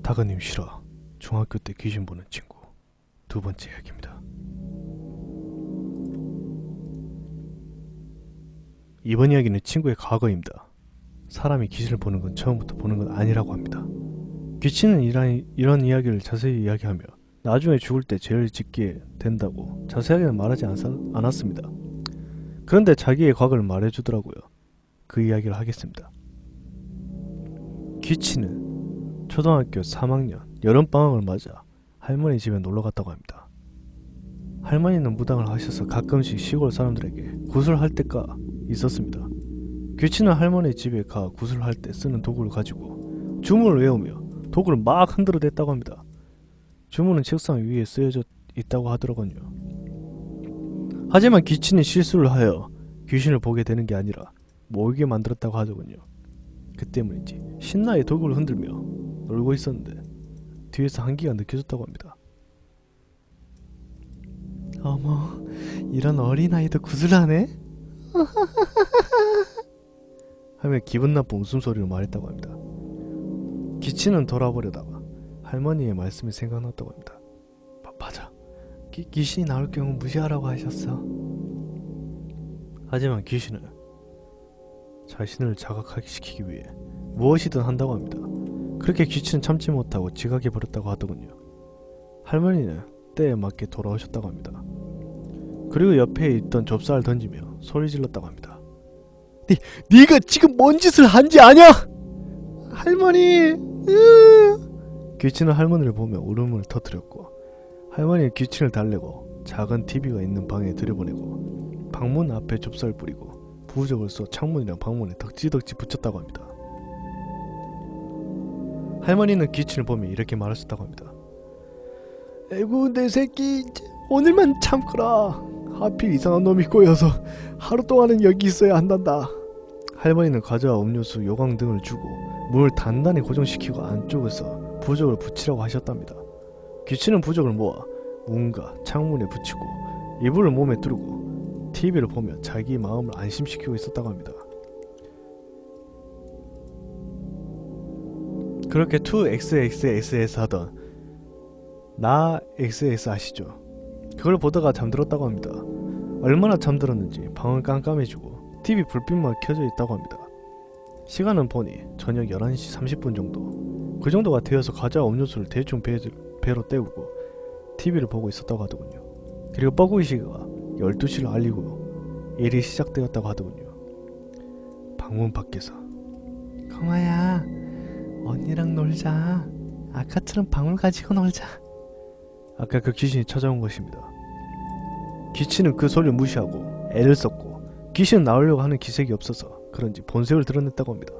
다가님 실화, 중학교 때 귀신 보는 친구. 두 번째 이야기입니다. 이번 이야기는 친구의 과거입니다. 사람이 귀신을 보는 건 처음부터 보는 건 아니라고 합니다. 귀신은 이런 이야기를 자세히 이야기하며 나중에 죽을 때 죄를 짓게 된다고 자세하게는 말하지 않았습니다. 그런데 자기의 과거를 말해주더라고요. 그 이야기를 하겠습니다. 귀치는 초등학교 3학년 여름방학을 맞아 할머니 집에 놀러갔다고 합니다. 할머니는 무당을 하셔서 가끔씩 시골 사람들에게 구슬할 때가 있었습니다. 귀치는 할머니 집에 가 구슬할 때 쓰는 도구를 가지고 주문을 외우며 도구를 막 흔들어 댔다고 합니다. 주문은 책상 위에 쓰여져 있다고 하더라고요. 하지만 귀치는 실수를 하여 귀신을 보게 되는 게 아니라 모이게 만들었다고 하더군요. 그 때문인지 신나게 도구를 흔들며 놀고 있었는데 뒤에서 한기가 느껴졌다고 합니다. 어머, 이런 어린아이도 구슬하네? 하며 기분 나쁜 웃음소리로 말했다고 합니다. 귀치는 돌아보려다가 할머니의 말씀이 생각났다고 합니다. 맞아, 귀신이 나올 경우 무시하라고 하셨어. 하지만 귀신은 자신을 자각시키기 위해 무엇이든 한다고 합니다. 그렇게 귀치는 참지 못하고 지각해 버렸다고 하더군요. 할머니는 때에 맞게 돌아오셨다고 합니다. 그리고 옆에 있던 좁쌀을 던지며 소리 질렀다고 합니다. 네가 지금 뭔 짓을 한지 아냐? 할머니! 귀치는 할머니를 보며 울음을 터뜨렸고 할머니는 귀친을 달래고 작은 TV가 있는 방에 들여보내고 방문 앞에 좁쌀을 뿌리고 부적을 써 창문이랑 방문에 덕지덕지 붙였다고 합니다. 할머니는 귀친을 보며 이렇게 말하셨다고 합니다. 에구 내 새끼 오늘만 참거라. 하필 이상한 놈이 꼬여서 하루 동안은 여기 있어야 한단다. 할머니는 과자와 음료수, 요강 등을 주고 문을 단단히 고정시키고 안쪽에서 부적을 붙이라고 하셨답니다. 귀치는 부적을 모아 문과 창문에 붙이고 이불을 몸에 두르고 TV를 보며 자기 마음을 안심시키고 있었다고 합니다. 그렇게 2XXXS 하던 나 XX 아시죠? 그걸 보다가 잠들었다고 합니다. 얼마나 잠들었는지 방은 깜깜해지고 TV 불빛만 켜져 있다고 합니다. 시간은 보니 저녁 11시 30분 정도, 그 정도가 되어서 과자와 음료수를 대충 배로 때우고 TV를 보고 있었다고 하더군요. 그리고 뻐구이시가 12시를 알리고 일이 시작되었다고 하더군요. 방문 밖에서 강아야, 언니랑 놀자. 아까처럼 방울 가지고 놀자. 아까 그 귀신이 찾아온 것입니다. 귀치는 그 소리를 무시하고 애를 썼고 귀신은 나오려고 하는 기색이 없어서 그런지 본색을 드러냈다고 합니다.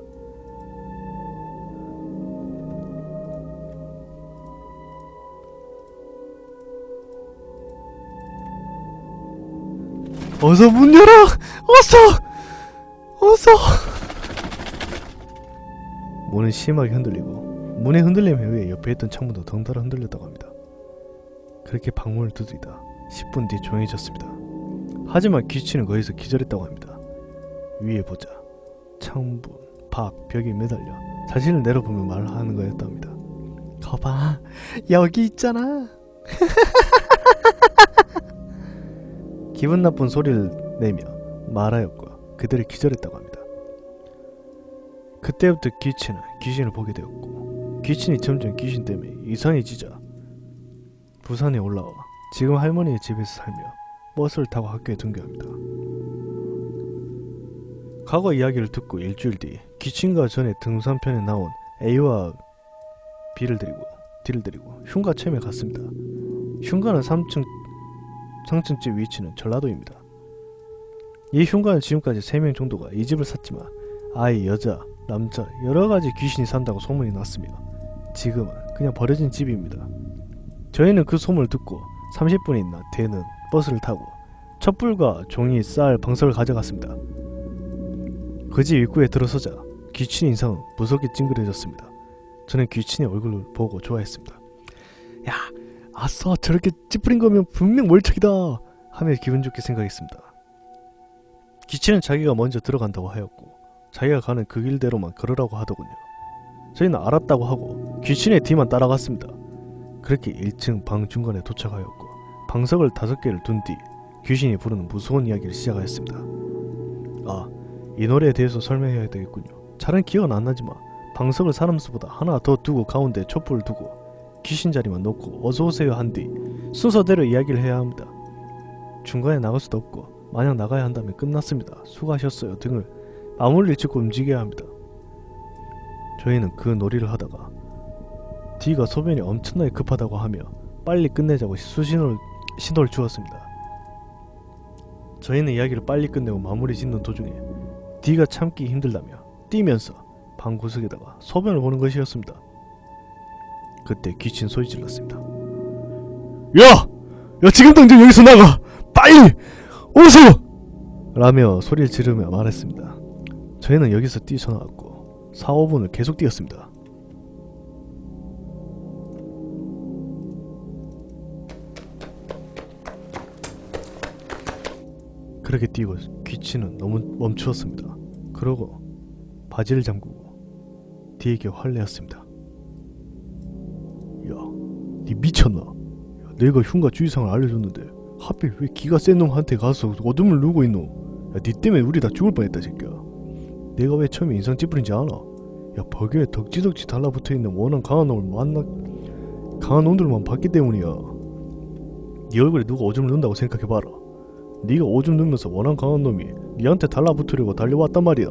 어서 문 열어! 어서! 문은 심하게 흔들리고 문의 흔들림에 의해 옆에 있던 창문도 덩달아 흔들렸다고 합니다. 그렇게 방문을 두드리다 10분 뒤 조용해졌습니다. 하지만 귀치는 거기서 기절했다고 합니다. 위에 보자 창문, 밖, 벽에 매달려 자신을 내려보며 말하는 거였답니다. 거봐, 여기 있잖아. 기분 나쁜 소리를 내며 말하였고 그들이 기절했다고 합니다. 그때부터 귀치는 귀신을 보게 되었고 귀친이 점점 귀신 때문에 이상해지자 부산에 올라와 지금 할머니의 집에서 살며 버스를 타고 학교에 등교합니다. 과거 이야기를 듣고 일주일 뒤 귀친과 전에 등산편에 나온 A와 B를 데리고 흉가 체험에 갔습니다. 흉가는 3층집 위치는 전라도입니다. 이 흉가는 지금까지 3명 정도가 이 집을 샀지만 아이, 여자, 남자 여러가지 귀신이 산다고 소문이 났으며 지금은 그냥 버려진 집입니다. 저희는 그 소문을 듣고 30분이나 되는 버스를 타고 촛불과 종이, 쌀, 방석을 가져갔습니다. 그 집 입구에 들어서자 귀친 인상은 무섭게 찡그려졌습니다. 저는 귀친의 얼굴을 보고 좋아했습니다. 야, 아싸, 저렇게 찌푸린 거면 분명 몰척이다 하며 기분 좋게 생각했습니다. 귀친은 자기가 먼저 들어간다고 하였고 자기가 가는 그 길대로만 걸으라고 하더군요. 저희는 알았다고 하고 귀신의 D만 따라갔습니다. 그렇게 1층 방 중간에 도착하였고 방석을 5개를 둔 뒤 귀신이 부르는 무서운 이야기를 시작하였습니다. 아, 이 노래에 대해서 설명해야 되겠군요. 잘은 기억은 안 나지만 방석을 사람 수보다 하나 더 두고 가운데 촛불을 두고 귀신 자리만 놓고 어서오세요 한 뒤 순서대로 이야기를 해야 합니다. 중간에 나갈 수도 없고 만약 나가야 한다면 끝났습니다. 수고하셨어요 등을 마무리를 짓고 움직여야 합니다. 저희는 그 놀이를 하다가 D가 소변이 엄청나게 급하다고 하며 빨리 끝내자고 신호를 주었습니다. 저희는 이야기를 빨리 끝내고 마무리 짓는 도중에 D가 참기 힘들다며 뛰면서 방 구석에다가 소변을 보는 것이었습니다. 그때 귀신 소리 질렀습니다. 야! 야, 지금 당장 여기서 나가! 빨리! 오세요! 라며 소리를 지르며 말했습니다. 저희는 여기서 뛰쳐나왔고 4-5분을 계속 뛰었습니다. 그렇게 뛰고 귀신은 너무 멈추었습니다. 그러고 바지를 잠그고 D에게 화를 내었습니다. 야, 니 미쳤나? 야, 내가 흉가 주의사항을 알려줬는데 하필 왜 기가 센 놈한테 가서 어둠을 누르고 있노? 야, 니 때문에 우리 다 죽을 뻔했다 새끼야. 내가 왜 처음에 인상 찌푸린지 아나? 야, 벽에 덕지덕지 달라붙어있는 워낙 강한 놈을 강한 놈들만 봤기 때문이야. 네 얼굴에 누가 오줌을 넣는다고 생각해봐라. 네가 오줌 넣으면서 워낙 강한 놈이 니한테 달라붙으려고 달려왔단 말이야.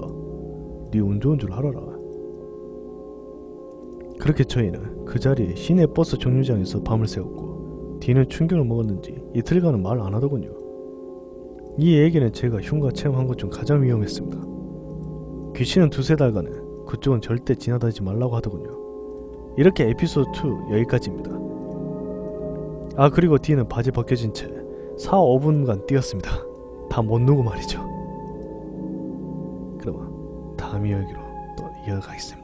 네 운 좋은 줄 알아라. 그렇게 저희는 그 자리에 시내 버스 정류장에서 밤을 새웠고 D는 충격을 먹었는지 이틀간은 말 안 하더군요. 이 얘기는 제가 흉가 체험한 것 중 가장 위험했습니다. 귀신은 2-3달간은 그쪽은 절대 지나다니지 말라고 하더군요. 이렇게 에피소드 2 여기까지입니다. 아, 그리고 D는 바지 벗겨진 채 4-5분간 뛰었습니다. 다 못 누고 말이죠. 그럼 다음 이야기로 또 이어가겠습니다.